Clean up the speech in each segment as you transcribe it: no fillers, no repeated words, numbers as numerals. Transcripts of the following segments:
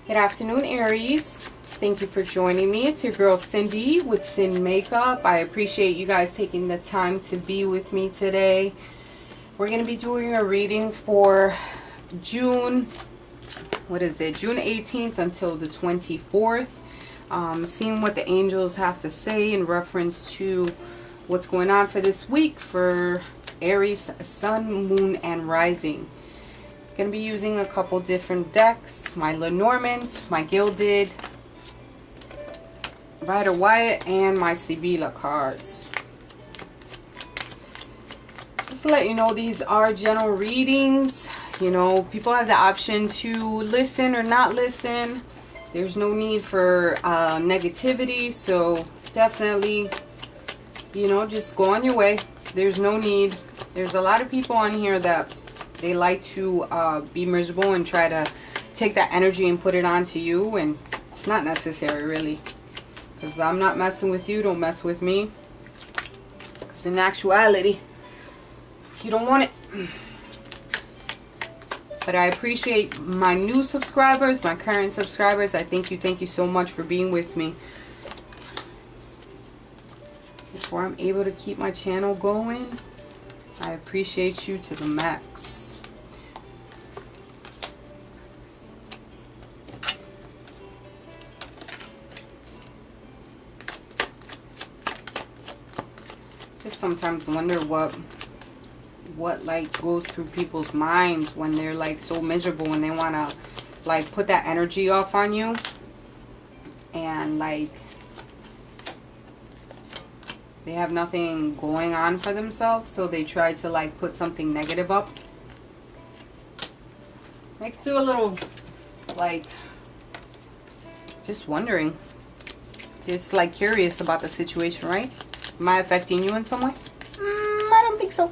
Good afternoon, Aries. Thank you for joining me. It's your girl Cindy with Sin Makeup. I appreciate you guys taking the time to be with me today. We're going to be doing a reading for June 18th until the 24th. Seeing what the angels have to say in reference to what's going on for this week for Aries, Sun, Moon, and Rising. Going to be using a couple different decks, my Lenormand, my Gilded, Rider Wyatt, and my Sibila cards. Just to let you know, these are general readings. You know, people have the option to listen or not listen. There's no need for negativity, so definitely, you know, just go on your way. There's no need. There's a lot of people on here that they like to be miserable and try to take that energy and put it onto you, and it's not necessary, really. Because I'm not messing with you, don't mess with me. Because in actuality, you don't want it. But I appreciate my new subscribers, my current subscribers. I thank you so much for being with me. Before I'm able to keep my channel going, I appreciate you to the max. Just sometimes wonder what like goes through people's minds when they're like so miserable and they want to like put that energy off on you, and like they have nothing going on for themselves, so they try to like put something negative up. Like do a little like just wondering, just like curious about the situation, right? Am I affecting you in some way? I don't think so.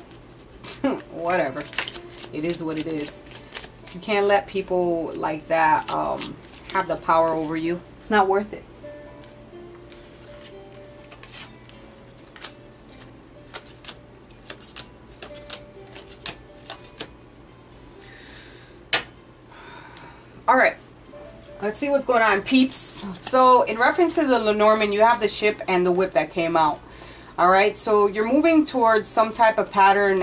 Whatever. It is what it is. You can't let people like that have the power over you. It's not worth it. Alright. Let's see what's going on, peeps. So, in reference to the Lenormand, you have the ship and the whip that came out. Alright, so you're moving towards some type of pattern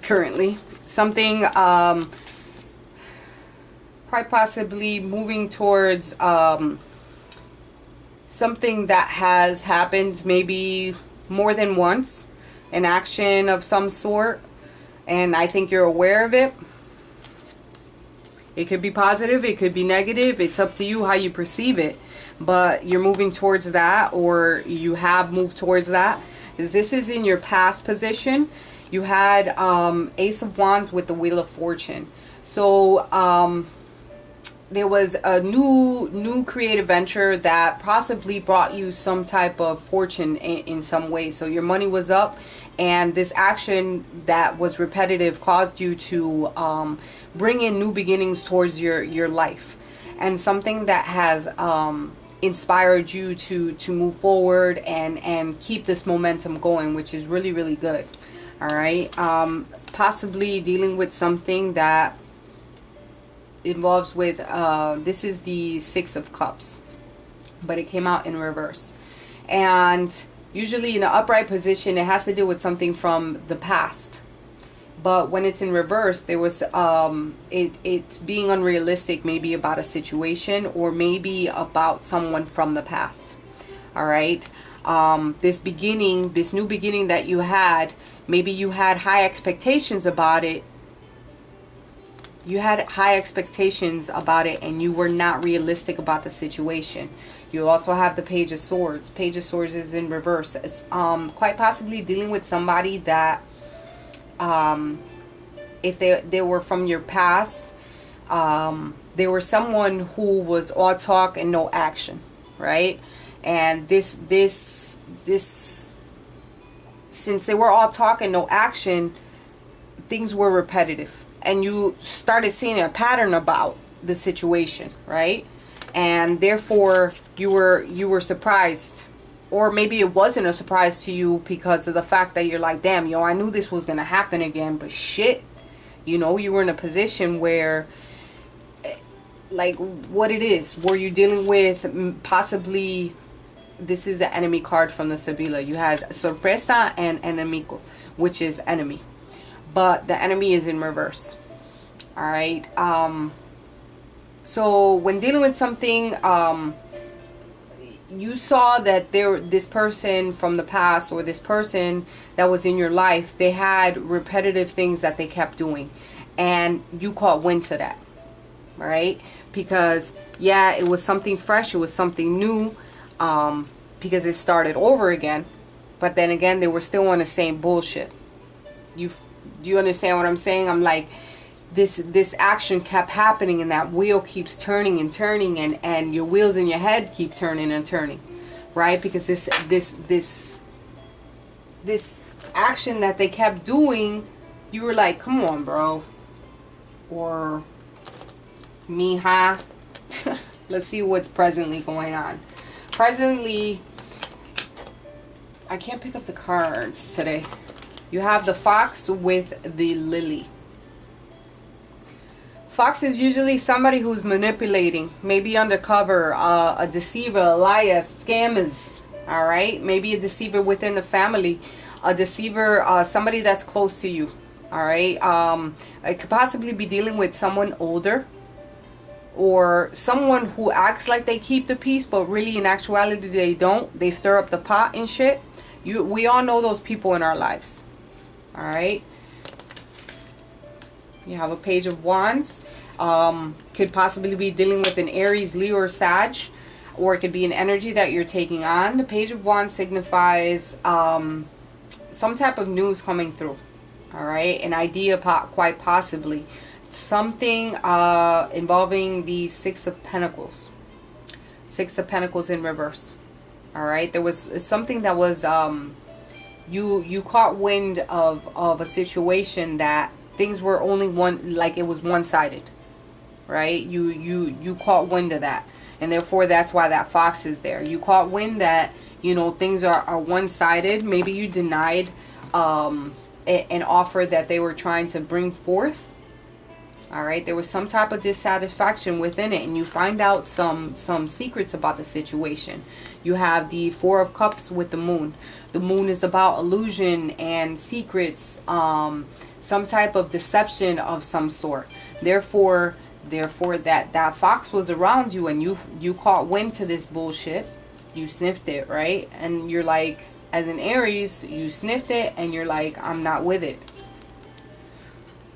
currently. Something, quite possibly moving towards something that has happened maybe more than once. An action of some sort. And I think you're aware of it. It could be positive, it could be negative. It's up to you how you perceive it. But you're moving towards that, or you have moved towards that. This is in your past position. You had Ace of Wands with the Wheel of Fortune. So there was a new creative venture that possibly brought you some type of fortune in some way. So your money was up, and this action that was repetitive caused you to bring in new beginnings towards your life, and something that has inspired you to move forward and keep this momentum going, which is really, really good. All right. Possibly dealing with something that involves with this is the Six of Cups, but it came out in reverse. And usually in the upright position, it has to do with something from the past. But when it's in reverse, there was it's being unrealistic, maybe about a situation, or maybe about someone from the past. All right. This new beginning that you had, maybe you had high expectations about it. You had high expectations about it, and you were not realistic about the situation. You also have the Page of Swords. Page of Swords is in reverse. It's quite possibly dealing with somebody that if they were from your past, they were someone who was all talk and no action, right? And this since they were all talk and no action, things were repetitive, and you started seeing a pattern about the situation, right? And therefore you were surprised. Or maybe it wasn't a surprise to you because of the fact that you're like, damn, yo, I knew this was going to happen again, but shit. You know, you were in a position where like what it is. Were you dealing with possibly, this is the enemy card from the Sibila. You had sorpresa and enemigo, which is enemy, but the enemy is in reverse. All right. So when dealing with something, you saw that this person from the past, or this person that was in your life, they had repetitive things that they kept doing, and you caught wind to that, right? Because yeah, it was something fresh, it was something new, because it started over again, but then again, they were still on the same bullshit. Do you understand what I'm saying? I'm like, this action kept happening, and that wheel keeps turning and turning, and your wheels in your head keep turning and turning, right? Because this action that they kept doing, you were like, come on, bro, or mija. Let's see what's presently going on. Presently, I can't pick up the cards today. You have the fox with the lily. Fox is usually somebody who's manipulating, maybe undercover, a deceiver, a liar, scammers, all right? Maybe a deceiver within the family, a deceiver, somebody that's close to you, all right? It could possibly be dealing with someone older, or someone who acts like they keep the peace, but really in actuality they don't. They stir up the pot and shit. We all know those people in our lives, all right? You have a Page of Wands. Could possibly be dealing with an Aries, Leo, or Sag, or it could be an energy that you're taking on. The Page of Wands signifies some type of news coming through, all right? An idea, quite possibly. Something involving the Six of Pentacles. Six of Pentacles in reverse, all right? There was something that was, you caught wind of a situation that things were only one, like it was one-sided, right? You caught wind of that, and therefore that's why that fox is there. You caught wind that, you know, things are one-sided. Maybe you denied an offer that they were trying to bring forth, all right? There was some type of dissatisfaction within it, and you find out some secrets about the situation. You have the Four of Cups with the moon. The moon is about illusion and secrets, some type of deception of some sort. Therefore that fox was around you, and you caught wind to this bullshit. You sniffed it, right? And you're like, as an Aries, you sniffed it and you're like, I'm not with it.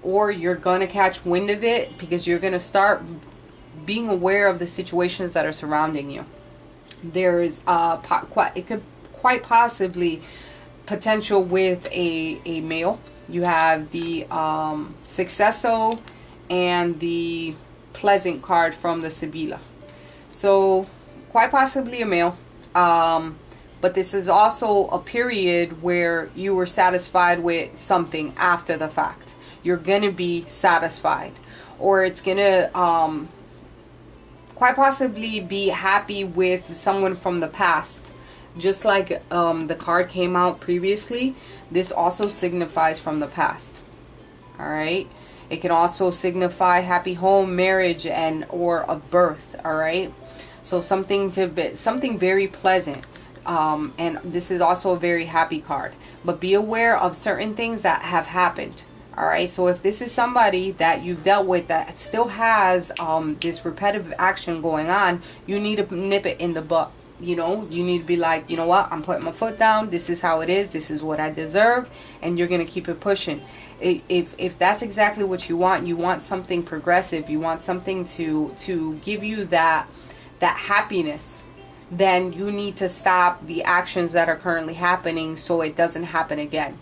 Or you're gonna catch wind of it because you're gonna start being aware of the situations that are surrounding you. There is it could quite possibly potential with a male. You have the Successo and the Pleasant card from the Sibila. So quite possibly a male. But this is also a period where you were satisfied with something after the fact. You're going to be satisfied. Or it's going to quite possibly be happy with someone from the past. Just like the card came out previously, this also signifies from the past. Alright? It can also signify happy home, marriage, and or a birth. Alright? So something very pleasant. And this is also a very happy card. But be aware of certain things that have happened. Alright? So if this is somebody that you've dealt with that still has this repetitive action going on, you need to nip it in the butt. You know, you need to be like, you know what, I'm putting my foot down. This is how it is. This is what I deserve. And you're going to keep it pushing. If that's exactly what you want something progressive, you want something to give you that happiness, then you need to stop the actions that are currently happening so it doesn't happen again.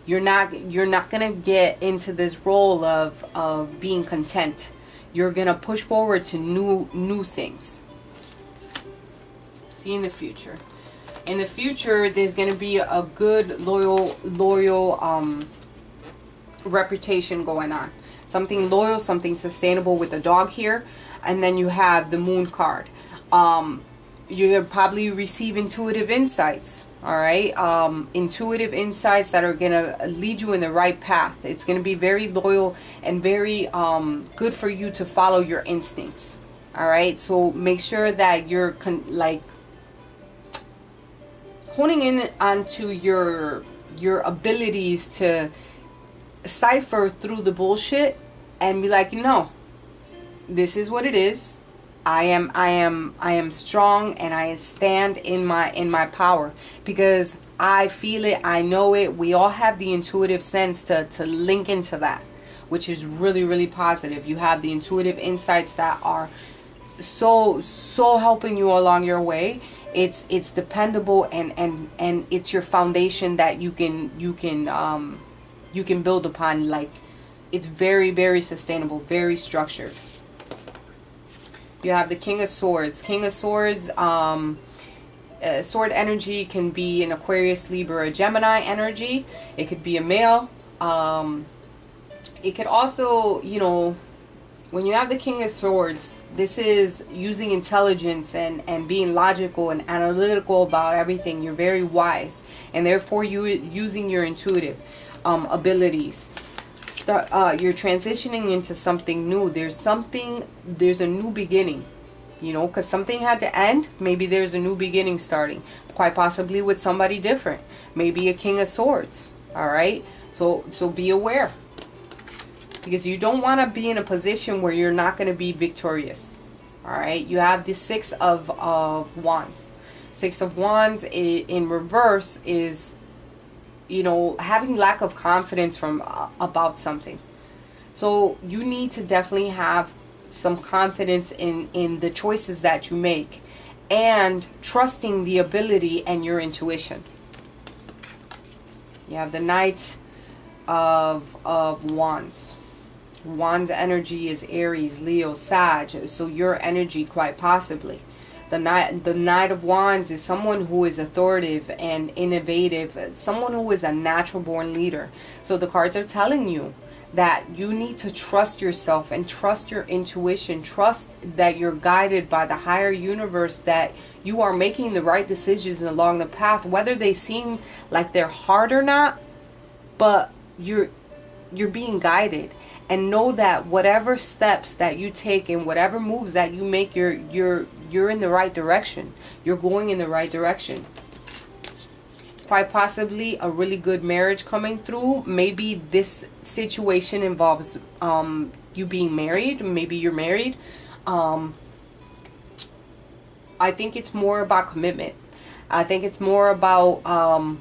You're not going to get into this role of being content. You're going to push forward to new things. See in the future. In the future, there's going to be a good loyal reputation going on. Something loyal, something sustainable with the dog here. And then you have the moon card. You'll probably receive intuitive insights. Alright? Intuitive insights that are going to lead you in the right path. It's going to be very loyal and very good for you to follow your instincts. All right, so make sure that you're like honing in onto your abilities to cipher through the bullshit and be like, no, this is what it is. I am strong, and I stand in my power because I feel it, I know it. We all have the intuitive sense to link into that, which is really, really positive. You have the intuitive insights that are so helping you along your way. It's dependable, and it's your foundation that you can build upon. Like, it's very, very sustainable, very structured. You have the King of Swords. King of Swords, sword energy can be an Aquarius, Libra, or Gemini energy. It could be a male. It could also, you know, when you have the King of Swords, this is using intelligence and being logical and analytical about everything. You're very wise, and therefore you using your intuitive abilities. You're transitioning into something new. There's a new beginning, you know, because something had to end. Maybe there's a new beginning starting, quite possibly with somebody different, maybe a King of Swords. All right, so be aware, because you don't want to be in a position where you're not going to be victorious. All right, you have the Six of Wands. Six of Wands in reverse is, you know, having lack of confidence from about something. So you need to definitely have some confidence in the choices that you make, and trusting the ability and your intuition. You have the Knight of Wands. Wands energy is Aries, Leo, Sag. So your energy, quite possibly. The Knight of Wands is someone who is authoritative and innovative, someone who is a natural born leader. So the cards are telling you that you need to trust yourself and trust your intuition. Trust that you're guided by the higher universe, that you are making the right decisions along the path, whether they seem like they're hard or not, but you're being guided. And know that whatever steps that you take and whatever moves that you make, you're in the right direction. You're going in the right direction. Quite possibly a really good marriage coming through. Maybe this situation involves you being married. Maybe you're married. I think it's more about commitment. I think it's more about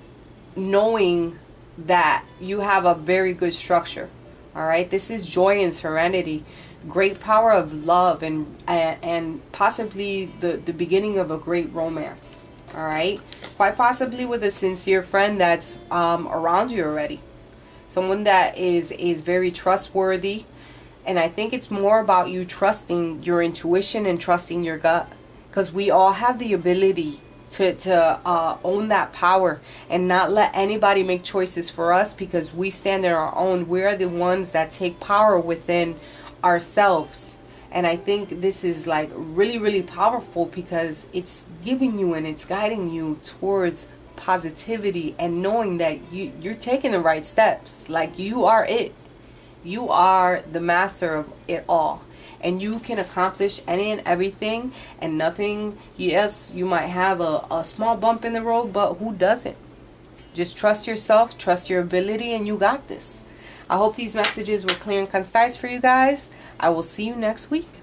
knowing that you have a very good structure. All right, this is joy and serenity, great power of love, and possibly the beginning of a great romance. All right, quite possibly with a sincere friend that's around you already, someone that is very trustworthy. And I think it's more about you trusting your intuition and trusting your gut, because we all have the ability to own that power and not let anybody make choices for us, because we stand on our own. We're the ones that take power within ourselves. And I think this is like really, really powerful, because it's giving you and it's guiding you towards positivity and knowing that you're taking the right steps. Like, you are it. You are the master of it all. And you can accomplish any and everything, and nothing. Yes, you might have a small bump in the road, but who doesn't? Just trust yourself, trust your ability, and you got this. I hope these messages were clear and concise for you guys. I will see you next week.